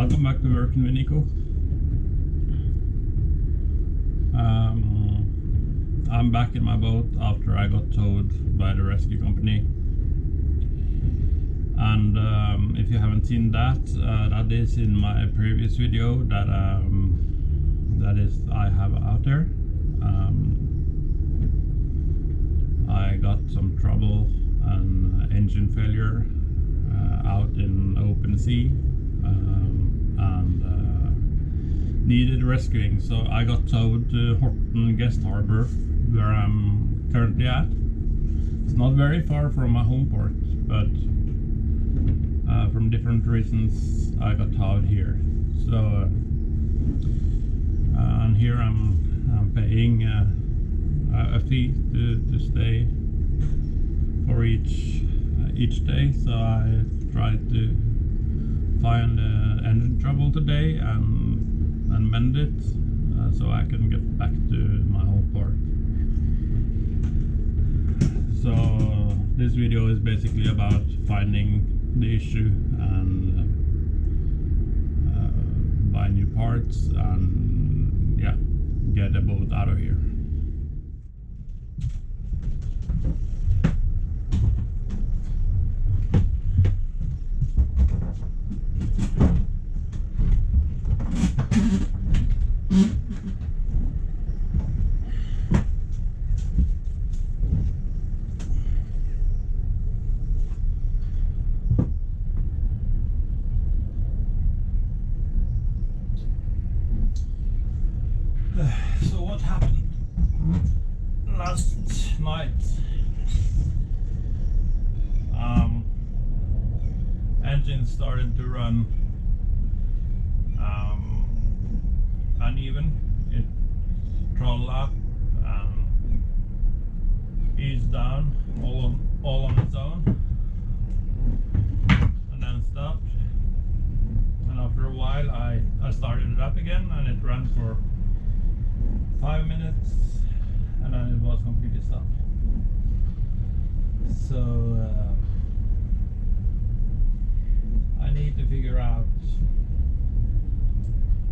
Welcome back to Working with Niko. I'm back in my boat after I got towed by the rescue company. And if you haven't seen that, that is in my previous video that I have out there. I got some trouble and engine failure out in open sea and needed rescuing, so I got towed to Horten guest harbour, where I'm currently at. It's not very far from my home port, but from different reasons I got towed here. So and here I'm paying a fee to stay for each day. So I tried to find engine trouble today and mend it so I can get back to my home port. So this video is basically about finding the issue and buy new parts and yeah, get the boat out of here. So what happened last night? Engine started to run uneven. It throttled up and eased down all on its own, and then stopped. And after a while, I started it up again, and it ran for 5 minutes, and then it was completely stopped. So I need to figure out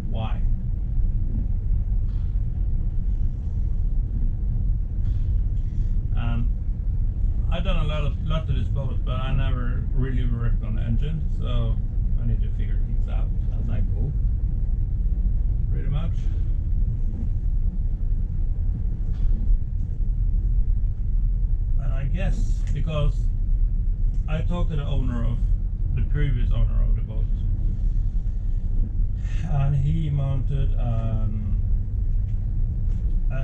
why. And I've done a lot to this boat, but I never really worked on the engine, so I need to figure things out as I go, pretty much. I guess because I talked to the previous owner of the boat, and he mounted an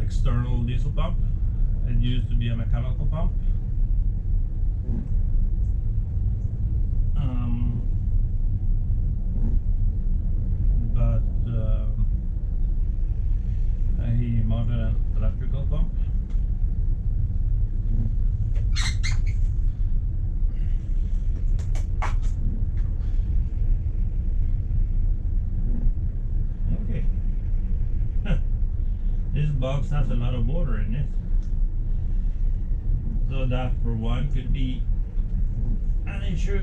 external diesel pump. It used to be a mechanical pump. But he mounted an electrical pump. This box has a lot of water in it, so that for one could be an issue.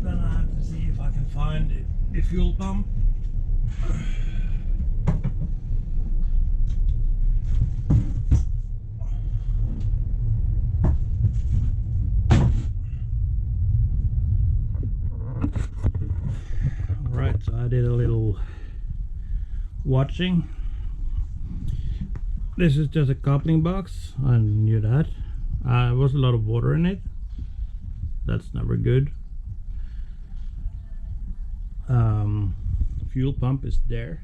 Then I have to see if I can find the fuel pump. So I did a little watching. This is just a coupling box. I knew that. There was a lot of water in it. That's never good. Fuel pump is there.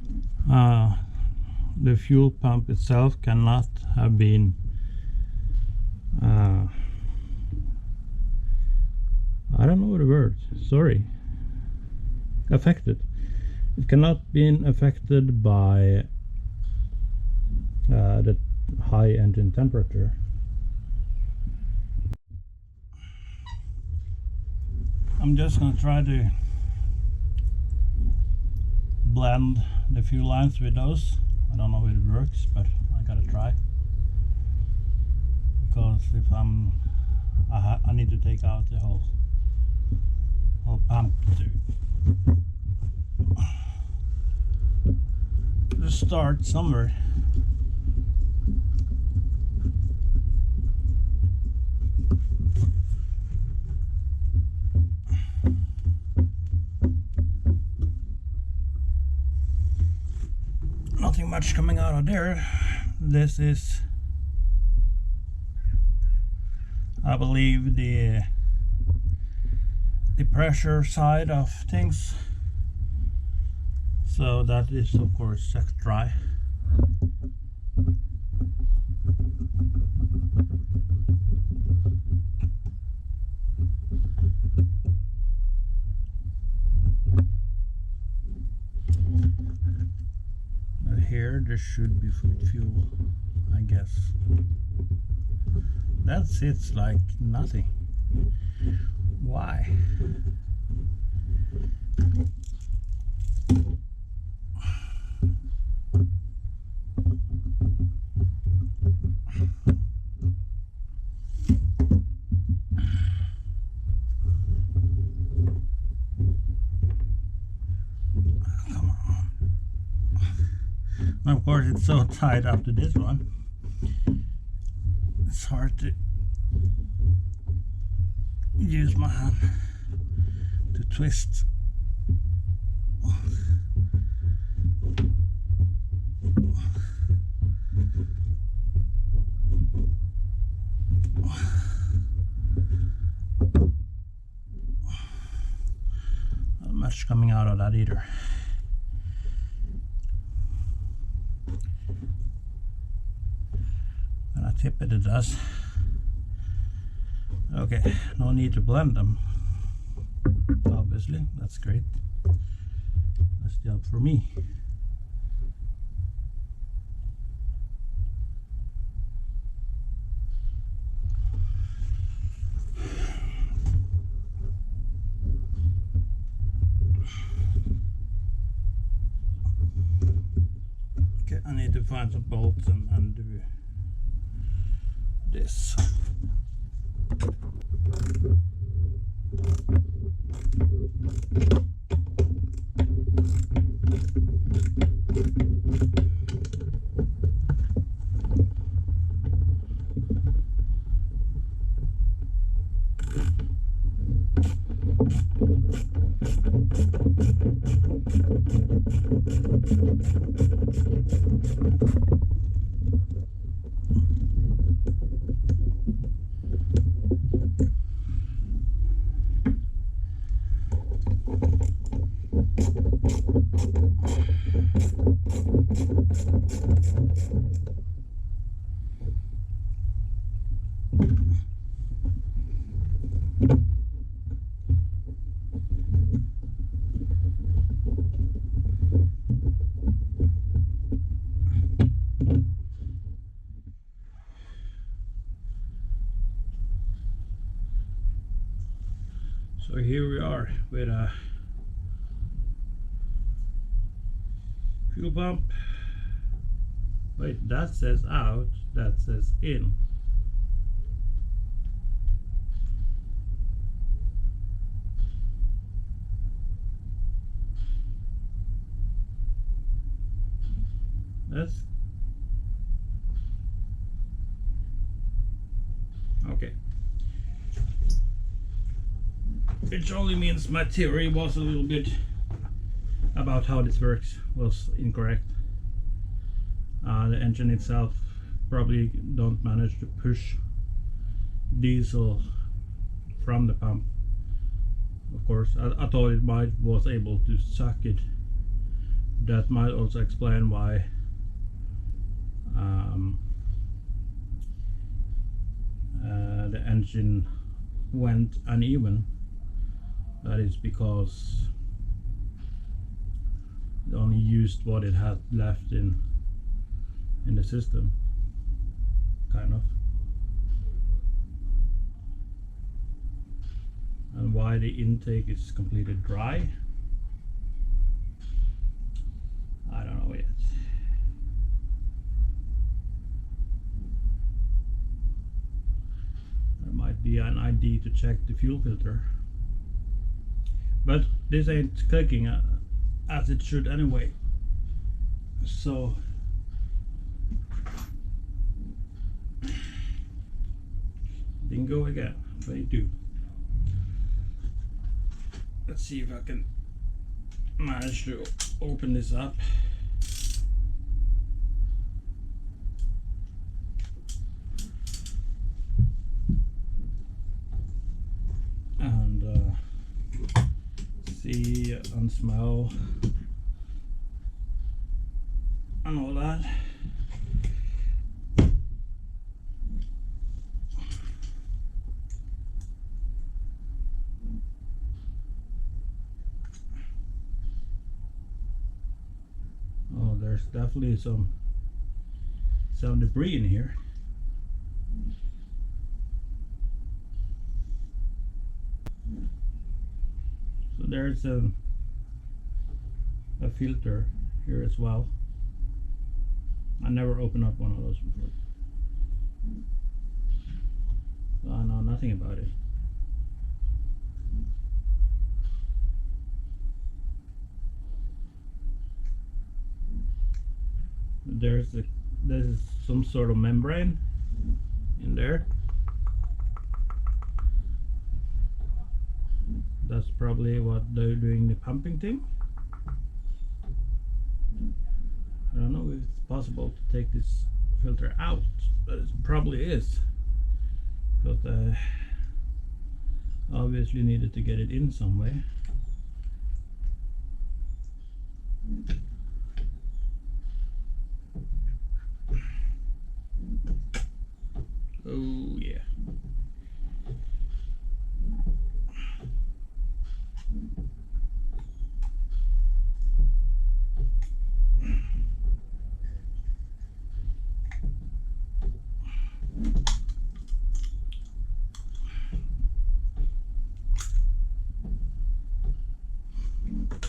The fuel pump itself cannot have been I don't know the word, sorry. Affected. It cannot be affected by the high engine temperature. I'm just going to try to blend the fuel lines with those. I don't know if it works, but I gotta try. Because if I need to take out the whole pump to start somewhere. Nothing much coming out of there. This is, I believe, the pressure side of things. So that is of course set dry. But here there should be food fuel, I guess. That sits like nothing. Why? Come on. And of course it's so tight up to this one. It's hard to use my hand to twist. Not much coming out of that either. When I tip it, it does. Okay, no need to blend them. Obviously, that's great. That's the job for me. Okay, I need to find some bolts and do this. So here we are with a fuel pump. Wait, that says out, that says in. That's okay. Which only means my theory was a little bit about how this works was incorrect. The engine itself probably don't manage to push diesel from the pump. Of course, I thought it was able to suck it. That might also explain why the engine went uneven. That is because it only used what it had left in the system, kind of. And why the intake is completely dry, I don't know yet. be an ID to check the fuel filter. But this ain't clicking as it should anyway. So didn't go again. They do. Let's see if I can manage to open this up. And see and smell and all that. Oh, there's definitely some debris in here. So there's a filter here as well. I never opened up one of those before, so I know nothing about it. There's some sort of membrane in there. That's probably what they're doing the pumping thing. I don't know if it's possible to take this filter out, but it probably is, because I obviously needed to get it in some way. Oh yeah.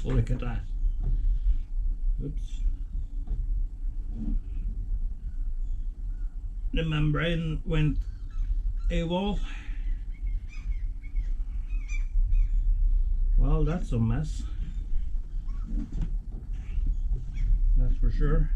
Look at that. Oops. The membrane went AWOL. Well, that's a mess. That's for sure.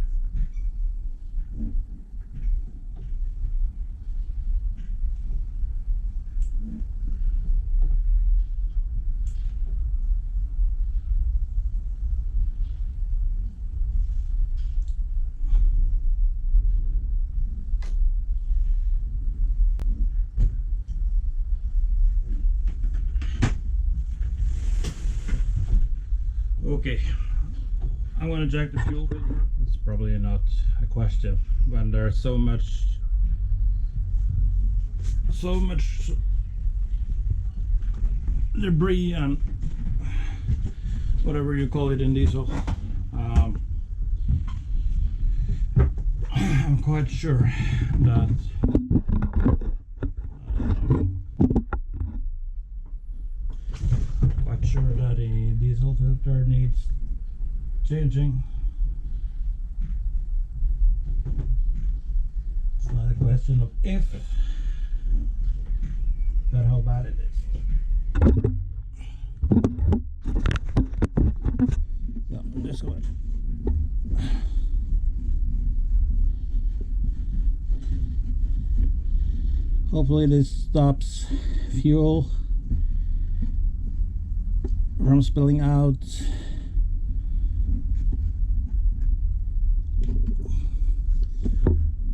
Okay, I'm gonna check the fuel filter. It's probably not a question when there's so much debris and whatever you call it in diesel. I'm quite sure that the diesel filter needs changing. It's not a question of if, but how bad it is. No, this one. Hopefully this stops fuel from spilling out.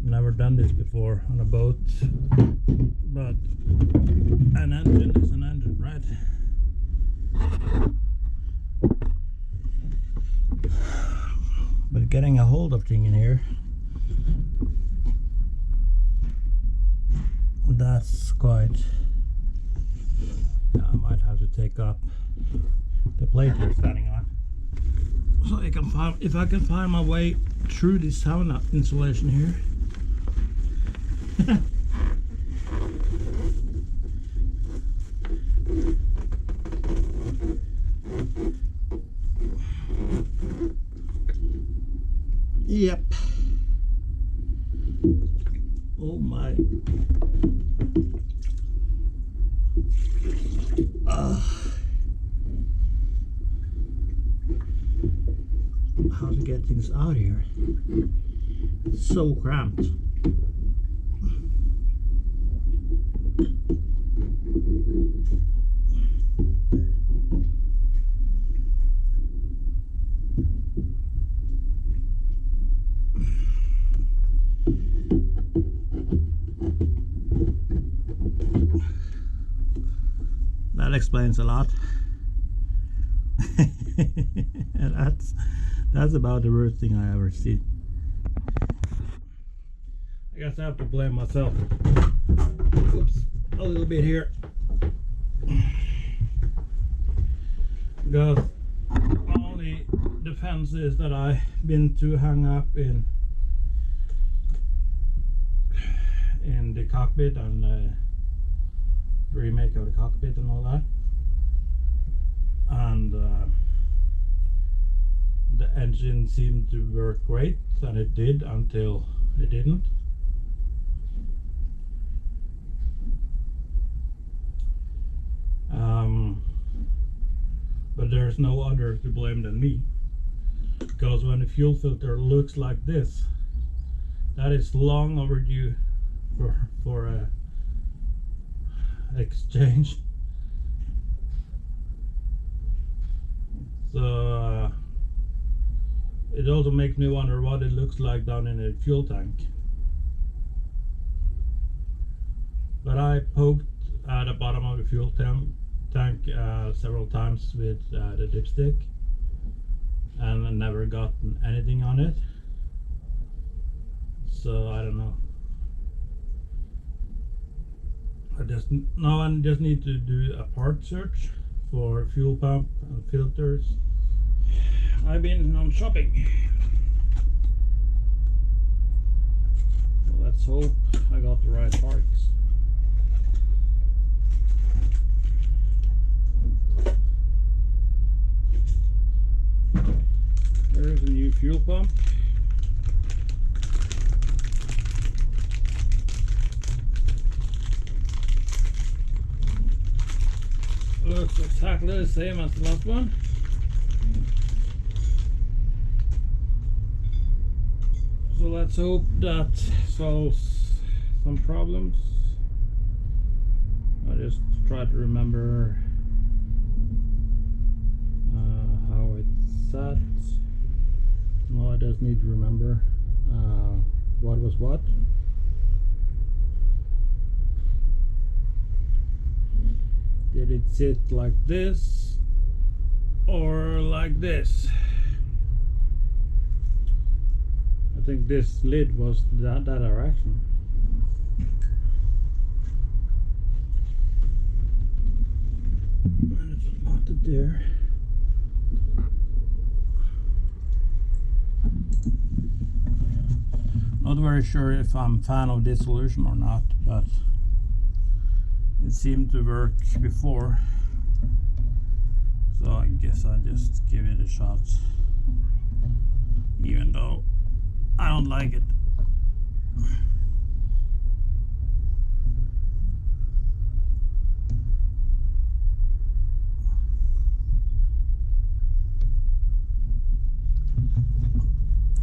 Never done this before on a boat, but an engine is an engine, right? But getting a hold of thing in here, that's quite. I might have to take up the plate you're standing on, so I can find, if I can find my way through this sauna insulation here. Yep. Oh my. how to get things out here. It's so cramped. That explains a lot. That's about the worst thing I ever see. I guess I have to blame myself. Oops, a little bit here. Because my only defense is that I've been too hung up in the cockpit and the remake of the cockpit and all that. And the engine seemed to work great, and it did until it didn't. But there's no other to blame than me, because when the fuel filter looks like this, that is long overdue for a exchange. So it also makes me wonder what it looks like down in a fuel tank. But I poked at the bottom of the fuel tank several times with the dipstick, and I never gotten anything on it. So I don't know. I just need to do a part search for fuel pump and filters. I've been on shopping. Well, let's hope I got the right parts. There's a new fuel pump. Looks exactly the same as the last one. So let's hope that solves some problems. I just try to remember how it's set. No, I just need to remember what was what. Did it sit like this or like this? I think this lid was that direction. And it's mounted there. Not very sure if I'm a fan of this solution or not, but it seemed to work before, so I guess I'll just give it a shot, even though I don't like it.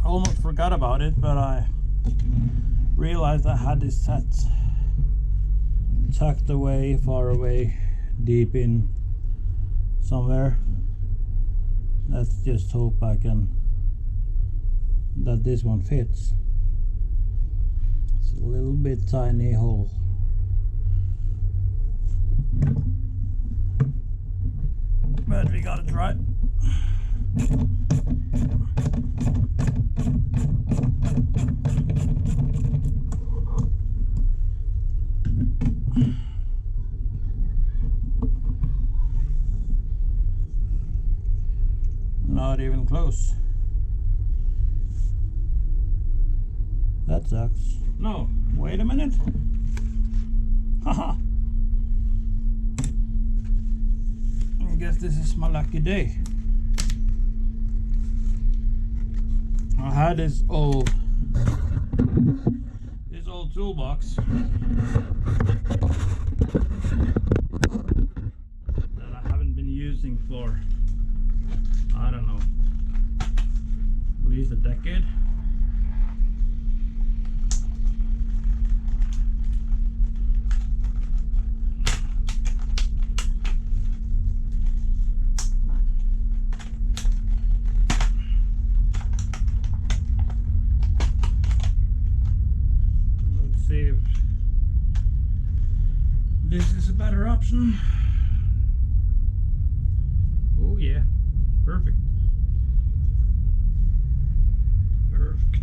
I almost forgot about it, but I realized I had this set tucked away, far away, deep in somewhere. Let's just hope that this one fits. It's a little bit tiny hole. But we gotta try. Not even close. That sucks. No, wait a minute. Haha. I guess this is my lucky day. I had this old toolbox that I haven't been using for, I don't know, least a decade. Let's see if this is a better option. Oh yeah, perfect. Perfect.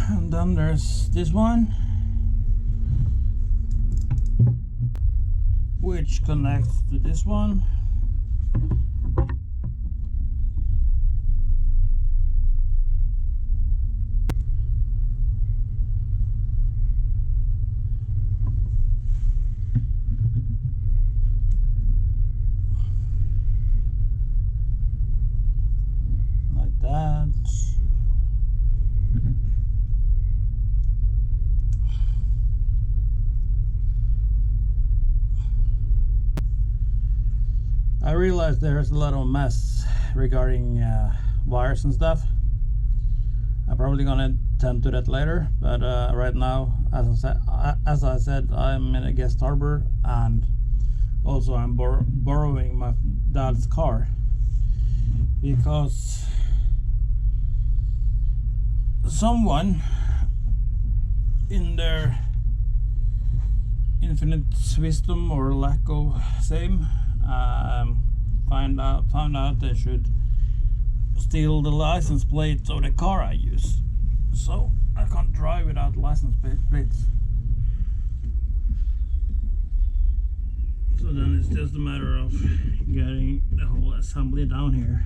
And then there's this one, which connects to this one. Like that. I realized there's a lot of mess regarding wires and stuff. I'm probably gonna tend to that later, but right now, as I said, I'm in a guest harbor, and also I'm borrowing my dad's car because someone in their infinite wisdom or lack of same found out they should steal the license plates of the car I use, so I can't drive without license plates. So then it's just a matter of getting the whole assembly down here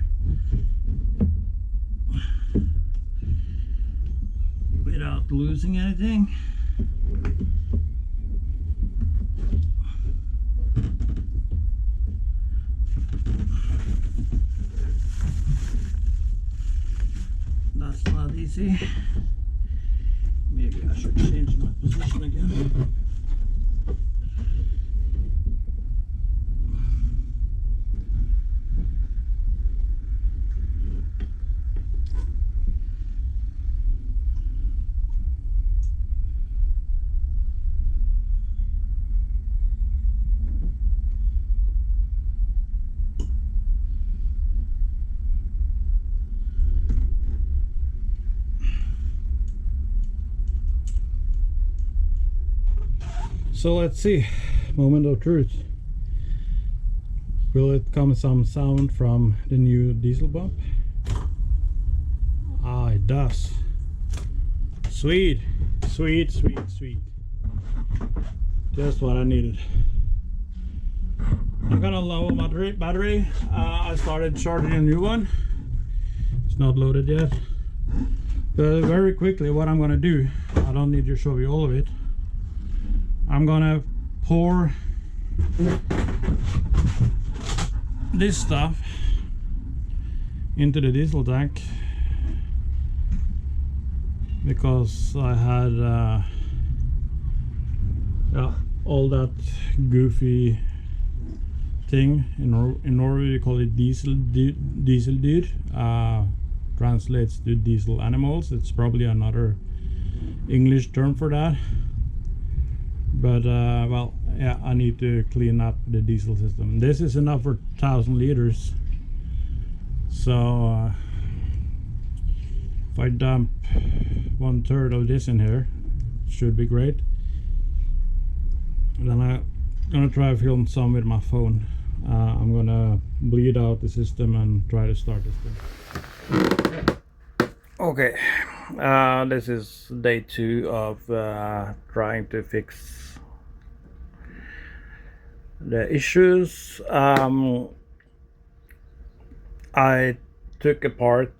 without losing anything. That's not easy. Maybe I should change my position again. So let's see, moment of truth. Will it come some sound from the new diesel pump? Ah, it does. Sweet, sweet, sweet, sweet. Just what I needed. I'm gonna low on battery. I started charging a new one. It's not loaded yet. But very quickly, what I'm gonna do, I don't need to show you all of it. I'm gonna pour this stuff into the diesel tank because I had all that goofy thing. In Norway we call it dieseldyr. Translates to diesel animals. It's probably another English term for that. But well, yeah, I need to clean up the diesel system. This is enough for 1,000 liters. So if I dump 1/3 of this in here, it should be great. And then I'm gonna try to film some with my phone. I'm gonna bleed out the system and try to start this thing. Okay, this is day 2 of trying to fix the issues. I took apart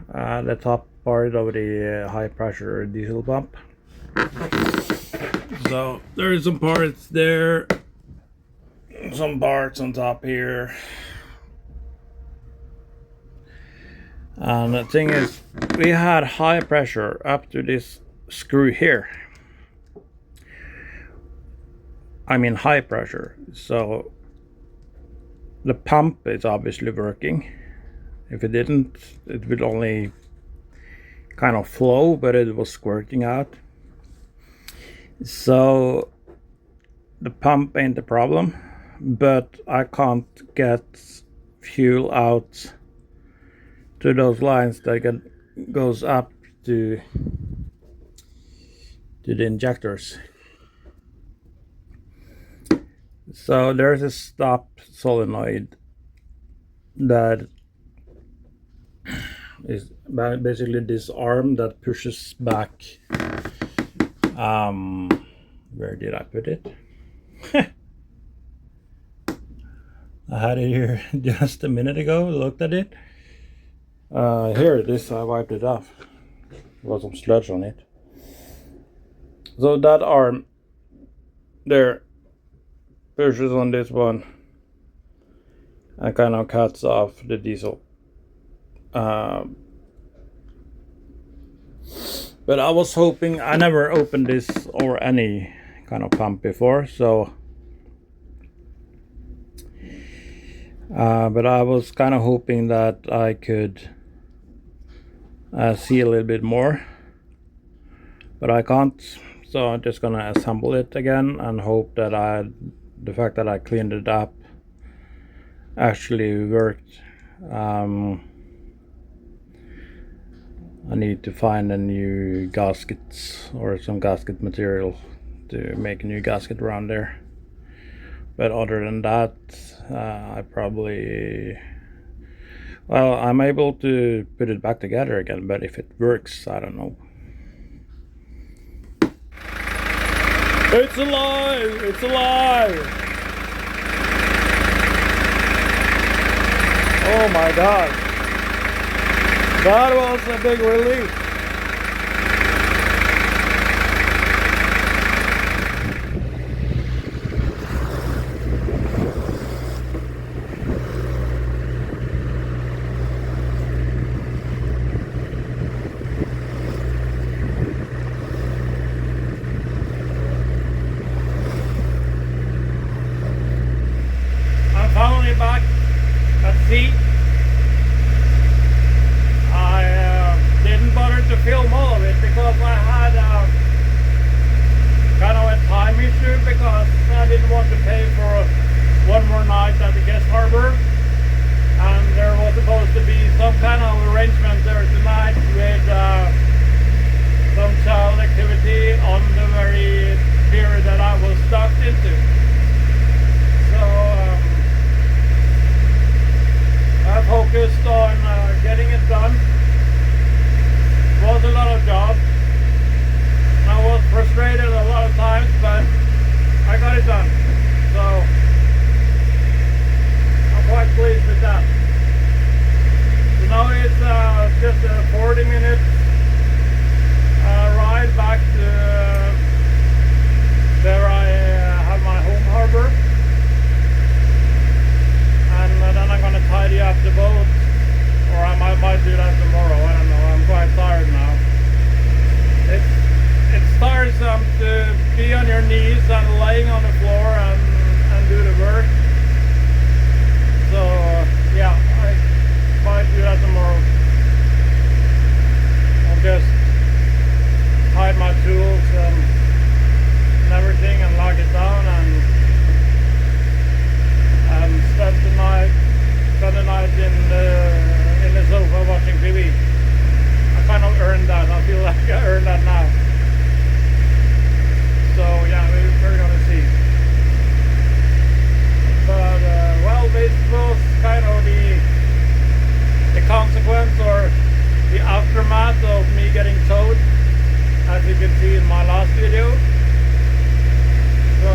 the top part of the high pressure diesel pump. So there is some parts there, some parts on top here. And the thing is, we had high pressure up to this screw here. I mean high pressure. So the pump is obviously working. If it didn't, it would only kind of flow, but it was squirting out. So the pump ain't the problem, but I can't get fuel out to those lines that goes up to the injectors. So there's a stop solenoid that is basically this arm that pushes back. Where did I put it? I had it here just a minute ago. Looked at it. Here it is. I wiped it off. There was some sludge on it. So that arm there pushes on this one and kind of cuts off the diesel. But I was hoping, I never opened this or any kind of pump before, so but I was kind of hoping that I could see a little bit more, but I can't. So I'm just gonna assemble it again and hope that the fact that I cleaned it up actually worked. I need to find a new gasket or some gasket material to make a new gasket around there. But other than that, I probably, well, I'm able to put it back together again, but if it works, I don't know. It's alive! It's alive! Oh my God. That was a big relief. I'm finally back at sea. To film all of it because I had kind of a time issue because I didn't want to pay for one more night at the guest harbor, and there was supposed to be some kind of arrangement there tonight with some child activity on the very pier that I was stuck into. So I focused on getting it done. Was a lot of jobs. I was frustrated a lot of times, but I got it done. So getting towed, as you can see in my last video. So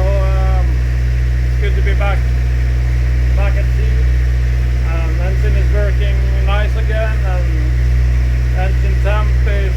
it's good to be back at sea. Engine is working nice again, and engine temp is